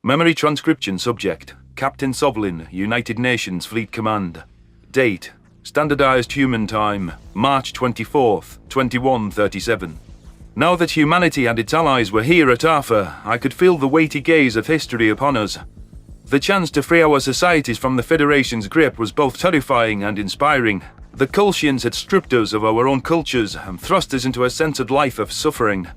Memory transcription subject. Captain Sovlin, United Nations Fleet Command. Date. Standardized human time. March 24th, 2137. Now that humanity and its allies were here at Arthur, I could feel the weighty gaze of history upon us. The chance to free our societies from the Federation's grip was both terrifying and inspiring. The Kolshians had stripped us of our own cultures and thrust us into a censored life of suffering.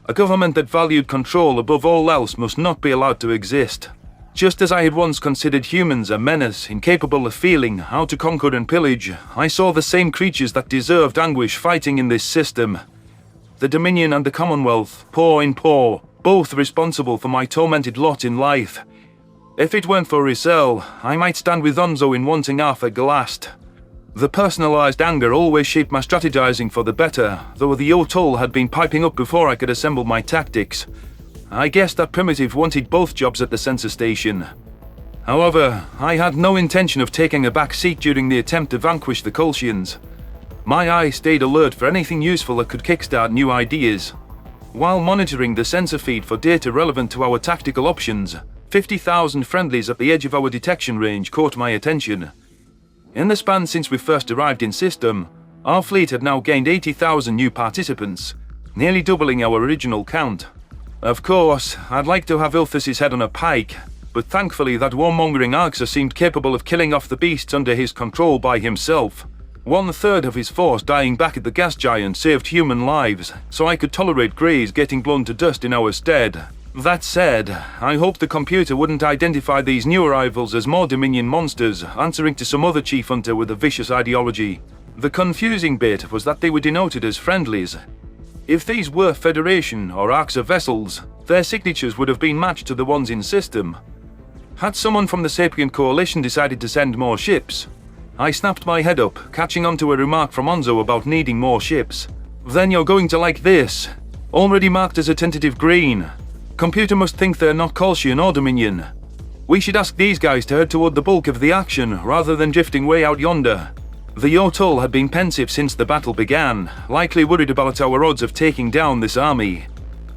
A government that valued control above all else must not be allowed to exist. Just as I had once considered humans a menace, incapable of feeling how to conquer and pillage, I saw the same creatures that deserved anguish fighting in this system. The Dominion and the Commonwealth, paw in paw, both responsible for my tormented lot in life. If it weren't for Rizal, I might stand with Onzo in wanting Arthur Galast. The personalized anger always shaped my strategizing for the better, though the O'Toole had been piping up before I could assemble my tactics. I guessed that Primitive wanted both jobs at the sensor station. However, I had no intention of taking a back seat during the attempt to vanquish the Kolshians. My eye stayed alert for anything useful that could kickstart new ideas. While monitoring the sensor feed for data relevant to our tactical options, 50,000 friendlies at the edge of our detection range caught my attention. In the span since we first arrived in system, our fleet had now gained 80,000 new participants, nearly doubling our original count. Of course, I'd like to have Ilthus's head on a pike, but thankfully that warmongering Arxer seemed capable of killing off the beasts under his control by himself. 1/3 of his force dying back at the gas giant saved human lives, so I could tolerate Greys getting blown to dust in our stead. That said, I hoped the computer wouldn't identify these new arrivals as more Dominion monsters, answering to some other chief hunter with a vicious ideology. The confusing bit was that they were denoted as friendlies. If these were Federation or Arxer vessels, their signatures would have been matched to the ones in system. Had someone from the Sapient Coalition decided to send more ships? I snapped my head up, catching on to a remark from Onzo about needing more ships. Then you're going to like this. Already marked as a tentative green. Computer must think they're not Kolshian or Dominion. We should ask these guys to head toward the bulk of the action, rather than drifting way out yonder. The O'Toole had been pensive since the battle began, likely worried about our odds of taking down this army.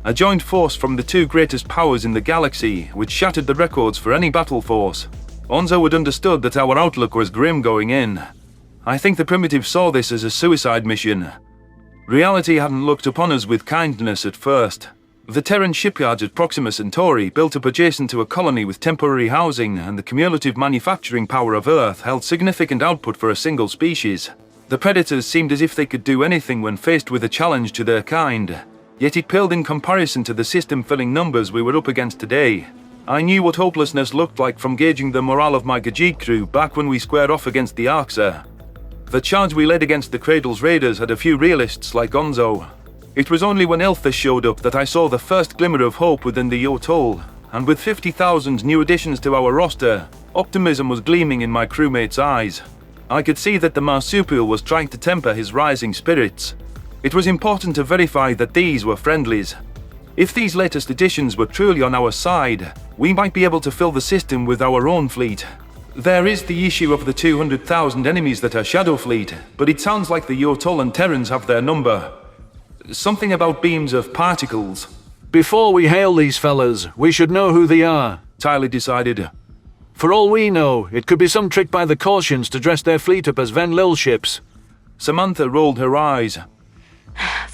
A joint force from the two greatest powers in the galaxy, which shattered the records for any battle force. Onzo had understood that our outlook was grim going in. I think the Primitive saw this as a suicide mission. Reality hadn't looked upon us with kindness at first. The Terran shipyards at Proxima Centauri, built up adjacent to a colony with temporary housing and the cumulative manufacturing power of Earth, held significant output for a single species. The Predators seemed as if they could do anything when faced with a challenge to their kind, yet it paled in comparison to the system-filling numbers we were up against today. I knew what hopelessness looked like from gauging the morale of my Gajit crew back when we squared off against the Arxer. The charge we led against the Cradle's raiders had a few realists like Onzo. It was only when Ilthus showed up that I saw the first glimmer of hope within the O'Toole, and with 50,000 new additions to our roster, optimism was gleaming in my crewmates' eyes. I could see that the Marsupial was trying to temper his rising spirits. It was important to verify that these were friendlies. If these latest additions were truly on our side, we might be able to fill the system with our own fleet. There is the issue of the 200,000 enemies that are Shadow Fleet, but it sounds like the O'Toole and Terrans have their number. Something about beams of particles. Before we hail these fellas, we should know who they are, Tyler decided. For all we know, it could be some trick by the Kolshians to dress their fleet up as Venlil ships. Samantha rolled her eyes.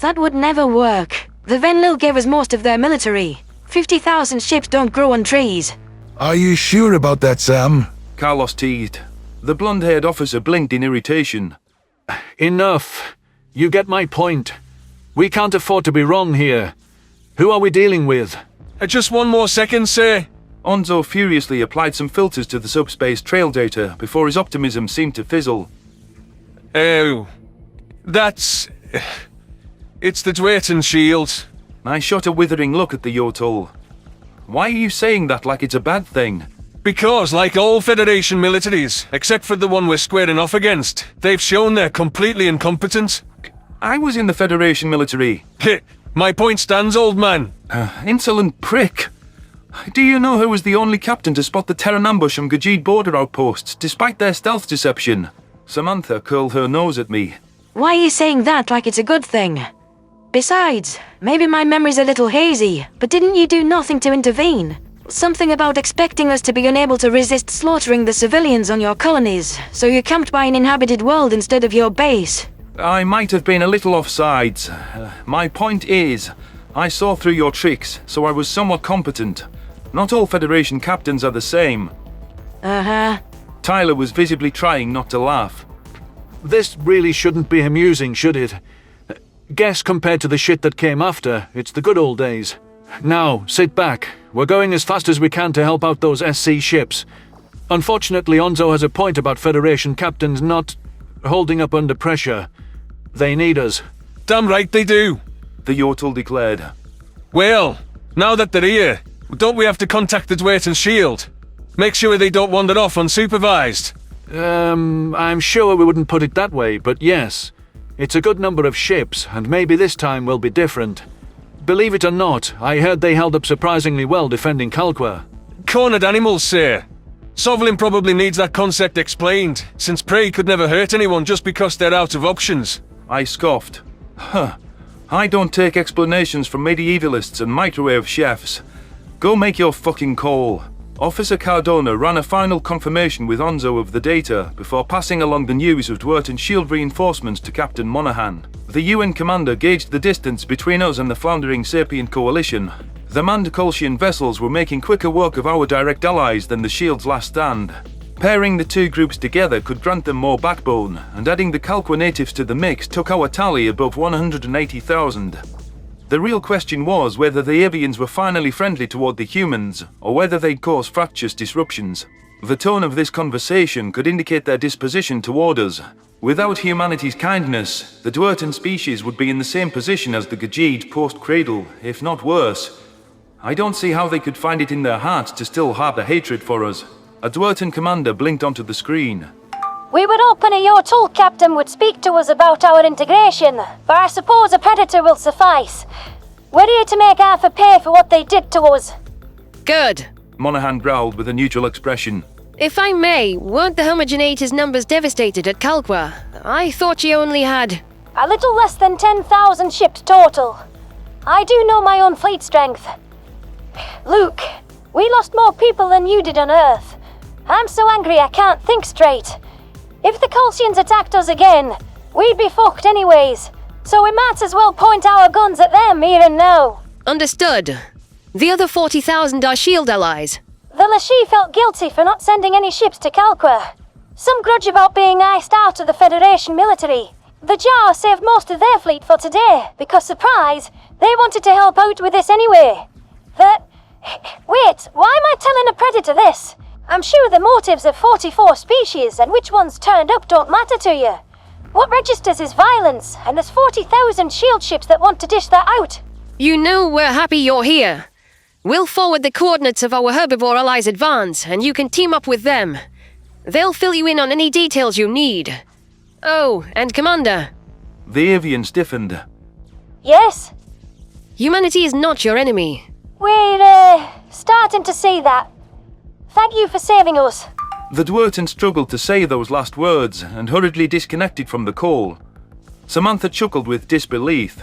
That would never work. The Venlil gave us most of their military. 50,000 ships don't grow on trees. Are you sure about that, Sam? Carlos teased. The blonde-haired officer blinked in irritation. Enough. You get my point. We can't afford to be wrong here. Who are we dealing with? Just one more second, sir. Onzo furiously applied some filters to the subspace trail data before his optimism seemed to fizzle. Oh, that's... It's the Dwayton shield. I shot a withering look at the O'Toole. Why are you saying that like it's a bad thing? Because, like all Federation militaries, except for the one we're squaring off against, they've shown they're completely incompetent. I was in the Federation military. My point stands, old man. Insolent prick. Do you know who was the only captain to spot the Terran ambush from Gajit border outposts, despite their stealth deception? Samantha curled her nose at me. Why are you saying that like it's a good thing? Besides, maybe my memory's a little hazy, but didn't you do nothing to intervene? Something about expecting us to be unable to resist slaughtering the civilians on your colonies, so you camped by an inhabited world instead of your base. I might have been a little offsides. My point is, I saw through your tricks, so I was somewhat competent. Not all Federation captains are the same. Uh-huh. Tyler was visibly trying not to laugh. This really shouldn't be amusing, should it? Guess compared to the shit that came after, it's the good old days. Now, sit back. We're going as fast as we can to help out those SC ships. Unfortunately, Onzo has a point about Federation captains not holding up under pressure. They need us. Damn right they do. The Yordle declared. Well, now that they're here, don't we have to contact the Dwayton Shield? Make sure they don't wander off unsupervised. I'm sure we wouldn't put it that way, but yes. It's a good number of ships, and maybe this time will be different. Believe it or not, I heard they held up surprisingly well defending Kalqua. Cornered animals, sir. Sovlin probably needs that concept explained, since prey could never hurt anyone just because they're out of options. I scoffed. Huh. I don't take explanations from medievalists and microwave chefs. Go make your fucking call. Officer Cardona ran a final confirmation with Onzo of the data before passing along the news of Dwayton's shield reinforcements to Captain Monaghan. The UN commander gauged the distance between us and the floundering Sapient coalition. The manned Kolshian vessels were making quicker work of our direct allies than the shield's last stand. Pairing the two groups together could grant them more backbone, and adding the Kalqua natives to the mix took our tally above 180,000. The real question was whether the avians were finally friendly toward the humans, or whether they'd cause fractious disruptions. The tone of this conversation could indicate their disposition toward us. Without humanity's kindness, the Dwayton species would be in the same position as the Gajid post-Cradle, if not worse. I don't see how they could find it in their hearts to still harbor hatred for us. A Dwayton commander blinked onto the screen. We were hoping a Yordle captain would speak to us about our integration, but I suppose a predator will suffice. We're here to make Arthur pay for what they did to us. Good. Monaghan growled with a neutral expression. If I may, weren't the homogeneators' numbers devastated at Kalqua? I thought you only had... A little less than 10,000 ships total. I do know my own fleet strength. Luke, we lost more people than you did on Earth. I'm so angry I can't think straight. If the Kolshians attacked us again, we'd be fucked anyways. So we might as well point our guns at them here and now. Understood. The other 40,000 are shield allies. The Lashee felt guilty for not sending any ships to Kalqua. Some grudge about being iced out of the Federation military. The Jar saved most of their fleet for today, because surprise, they wanted to help out with this anyway. Wait, why am I telling a predator this? I'm sure the motives of 44 species and which ones turned up don't matter to you. What registers is violence, and there's 40,000 shield ships that want to dish that out. You know we're happy you're here. We'll forward the coordinates of our herbivore allies' advance, and you can team up with them. They'll fill you in on any details you need. Oh, and Commander. The avian stiffened. Yes? Humanity is not your enemy. We're, starting to see that. Thank you for saving us. The Dwayton struggled to say those last words and hurriedly disconnected from the call. Samantha chuckled with disbelief.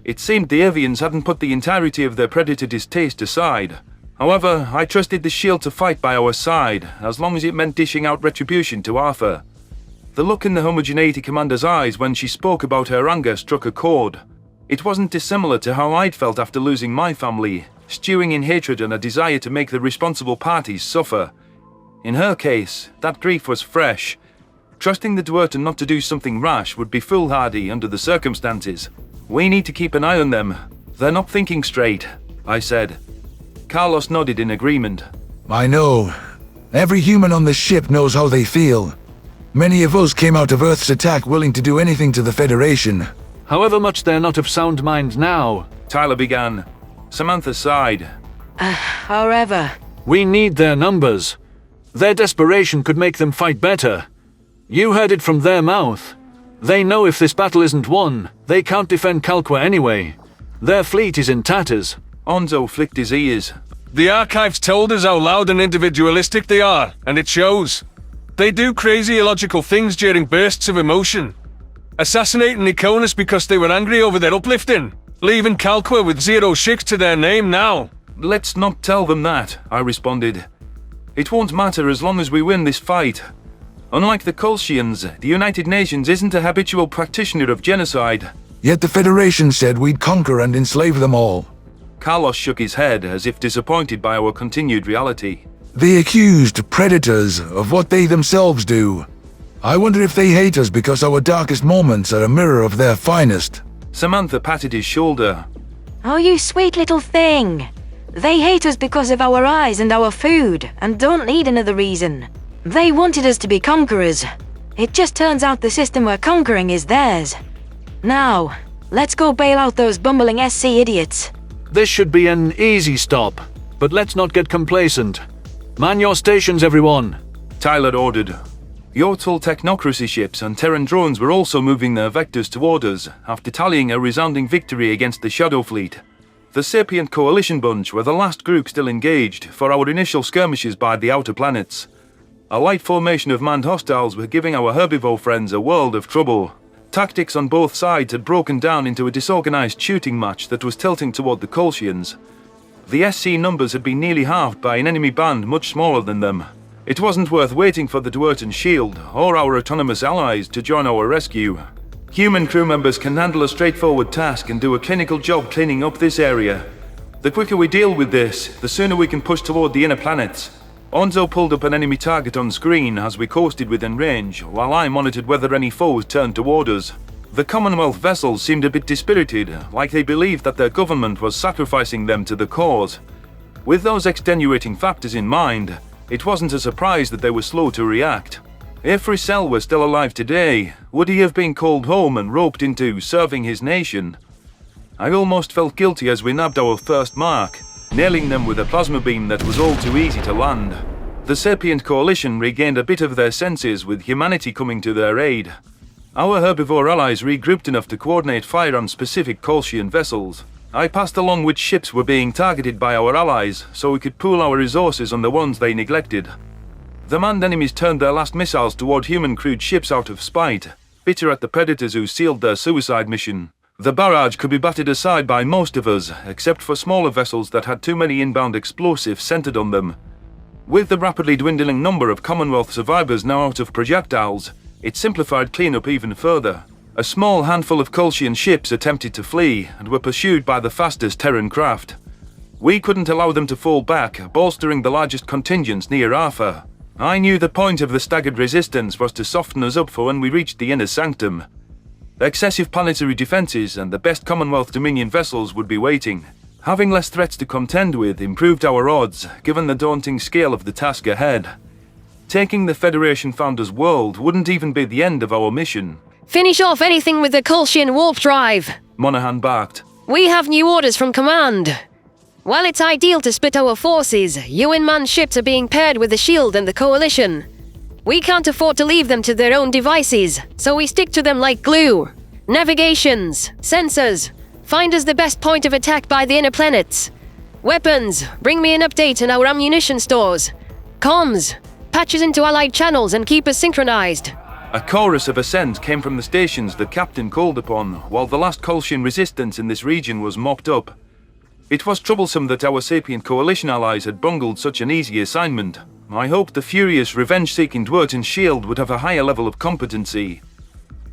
It seemed the avians hadn't put the entirety of their predator distaste aside. However, I trusted the shield to fight by our side, as long as it meant dishing out retribution to Arthur. The look in the homogeneity commander's eyes when she spoke about her anger struck a chord. It wasn't dissimilar to how I'd felt after losing my family, stewing in hatred and a desire to make the responsible parties suffer. In her case, that grief was fresh. Trusting the Dwayton not to do something rash would be foolhardy under the circumstances. We need to keep an eye on them. They're not thinking straight, I said. Carlos nodded in agreement. I know. Every human on the ship knows how they feel. Many of us came out of Earth's attack willing to do anything to the Federation. However much they're not of sound mind now. Tyler began. Samantha sighed. However... We need their numbers. Their desperation could make them fight better. You heard it from their mouth. They know if this battle isn't won, they can't defend Kalqua anyway. Their fleet is in tatters. Onzo flicked his ears. The archives told us how loud and individualistic they are, and it shows. They do crazy illogical things during bursts of emotion. Assassinating Iconis because they were angry over their uplifting. Leaving Kalqua with 0 ships to their name now. Let's not tell them that, I responded. It won't matter as long as we win this fight. Unlike the Kolshians, the United Nations isn't a habitual practitioner of genocide. Yet the Federation said we'd conquer and enslave them all. Carlos shook his head as if disappointed by our continued reality. They accused predators of what they themselves do. I wonder if they hate us because our darkest moments are a mirror of their finest. Samantha patted his shoulder. Oh, you sweet little thing. They hate us because of our eyes and our food, and don't need another reason. They wanted us to be conquerors. It just turns out the system we're conquering is theirs. Now, let's go bail out those bumbling SC idiots. This should be an easy stop, but let's not get complacent. Man your stations, everyone. Tyler ordered. Yortal technocracy ships and Terran drones were also moving their vectors toward us after tallying a resounding victory against the Shadow Fleet. The Sapient Coalition bunch were the last group still engaged for our initial skirmishes by the outer planets. A light formation of manned hostiles were giving our herbivore friends a world of trouble. Tactics on both sides had broken down into a disorganized shooting match that was tilting toward the Kolshians. The SC numbers had been nearly halved by an enemy band much smaller than them. It wasn't worth waiting for the Dwerten Shield or our autonomous allies to join our rescue. Human crew members can handle a straightforward task and do a clinical job cleaning up this area. The quicker we deal with this, the sooner we can push toward the inner planets. Onzo pulled up an enemy target on screen as we coasted within range, while I monitored whether any foes turned toward us. The Commonwealth vessels seemed a bit dispirited, like they believed that their government was sacrificing them to the cause. With those extenuating factors in mind, it wasn't a surprise that they were slow to react. If Rissell were still alive today, would he have been called home and roped into serving his nation? I almost felt guilty as we nabbed our first mark, nailing them with a plasma beam that was all too easy to land. The Sapient Coalition regained a bit of their senses with humanity coming to their aid. Our herbivore allies regrouped enough to coordinate fire on specific Kolshian vessels. I passed along which ships were being targeted by our allies so we could pool our resources on the ones they neglected. The manned enemies turned their last missiles toward human-crewed ships out of spite, bitter at the predators who sealed their suicide mission. The barrage could be battered aside by most of us, except for smaller vessels that had too many inbound explosives centered on them. With the rapidly dwindling number of Commonwealth survivors now out of projectiles, it simplified cleanup even further. A small handful of Kolshian ships attempted to flee and were pursued by the fastest Terran craft. We couldn't allow them to fall back, bolstering the largest contingents near Arthur. I knew the point of the staggered resistance was to soften us up for when we reached the inner sanctum. Excessive planetary defenses and the best Commonwealth Dominion vessels would be waiting. Having less threats to contend with improved our odds, given the daunting scale of the task ahead. Taking the Federation Founders' world wouldn't even be the end of our mission. Finish off anything with the Kolshian warp drive. Monaghan barked. We have new orders from command. While it's ideal to split our forces, UN manned ships are being paired with the Shield and the Coalition. We can't afford to leave them to their own devices, so we stick to them like glue. Navigations, sensors, find us the best point of attack by the inner planets. Weapons, bring me an update on our ammunition stores. Comms, patch us into allied channels and keep us synchronized. A chorus of assent came from the stations the captain called upon, while the last Kolshian resistance in this region was mopped up. It was troublesome that our Sapient Coalition allies had bungled such an easy assignment. I hoped the furious, revenge-seeking Dwerten Shield would have a higher level of competency.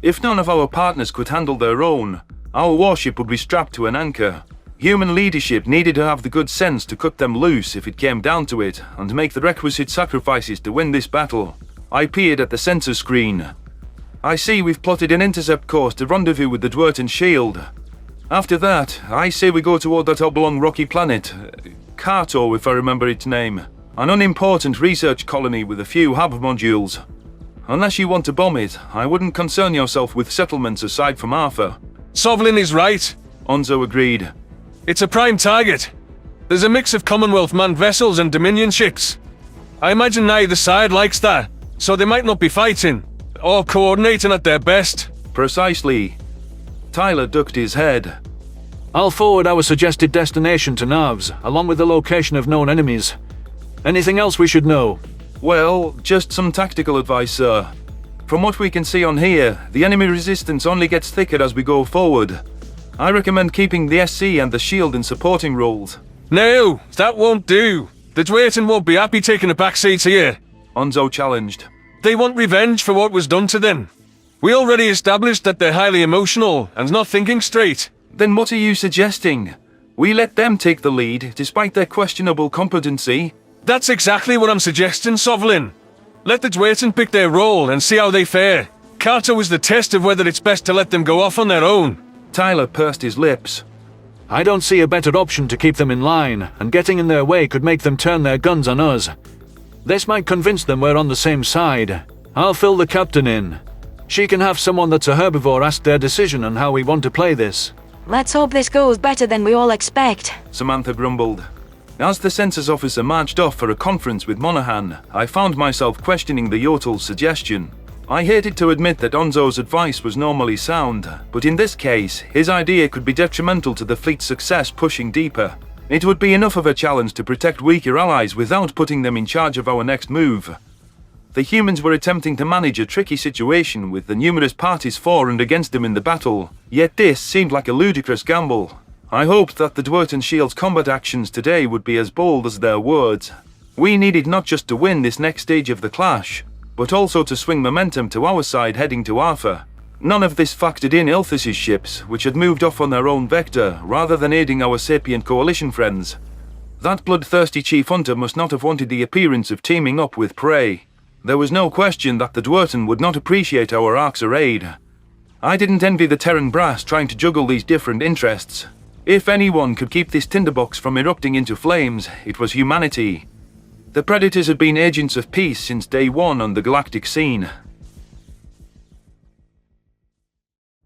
If none of our partners could handle their own, our warship would be strapped to an anchor. Human leadership needed to have the good sense to cut them loose if it came down to it, and make the requisite sacrifices to win this battle. I peered at the sensor screen. I see we've plotted an intercept course to rendezvous with the Dwerten Shield. After that, I say we go toward that oblong rocky planet. Kato, if I remember its name. An unimportant research colony with a few hab modules. Unless you want to bomb it, I wouldn't concern yourself with settlements aside from Arthur. Sovlin is right. Onzo agreed. It's a prime target. There's a mix of Commonwealth manned vessels and Dominion ships. I imagine neither side likes that, so they might not be fighting, or coordinating at their best. Precisely. Tyler ducked his head. I'll forward our suggested destination to Navs, along with the location of known enemies. Anything else we should know? Well, just some tactical advice, sir. From what we can see on here, the enemy resistance only gets thicker as we go forward. I recommend keeping the SC and the Shield in supporting roles. No, that won't do. The Dwayton won't be happy taking a backseat here. Onzo challenged. They want revenge for what was done to them. We already established that they're highly emotional and not thinking straight. Then what are you suggesting? We let them take the lead, despite their questionable competency? That's exactly what I'm suggesting, Sovlin. Let the Dwayton pick their role and see how they fare. Kato is the test of whether it's best to let them go off on their own. Tyler pursed his lips. I don't see a better option to keep them in line, and getting in their way could make them turn their guns on us. This might convince them we're on the same side. I'll fill the captain in. She can have someone that's a herbivore ask their decision on how we want to play this. Let's hope this goes better than we all expect. Samantha grumbled. As the census officer marched off for a conference with Monaghan, I found myself questioning the Yotel's suggestion. I hated to admit that Onzo's advice was normally sound, but in this case, his idea could be detrimental to the fleet's success pushing deeper. It would be enough of a challenge to protect weaker allies without putting them in charge of our next move. The humans were attempting to manage a tricky situation with the numerous parties for and against them in the battle, yet this seemed like a ludicrous gamble. I hoped that the Dwayton Shield's combat actions today would be as bold as their words. We needed not just to win this next stage of the clash, but also to swing momentum to our side heading to Alpha. None of this factored in Ilthus's ships, which had moved off on their own vector, rather than aiding our sapient coalition friends. That bloodthirsty chief hunter must not have wanted the appearance of teaming up with prey. There was no question that the Dwayton would not appreciate our Arxer aid. I didn't envy the Terran brass trying to juggle these different interests. If anyone could keep this tinderbox from erupting into flames, it was humanity. The Predators had been agents of peace since day one on the galactic scene,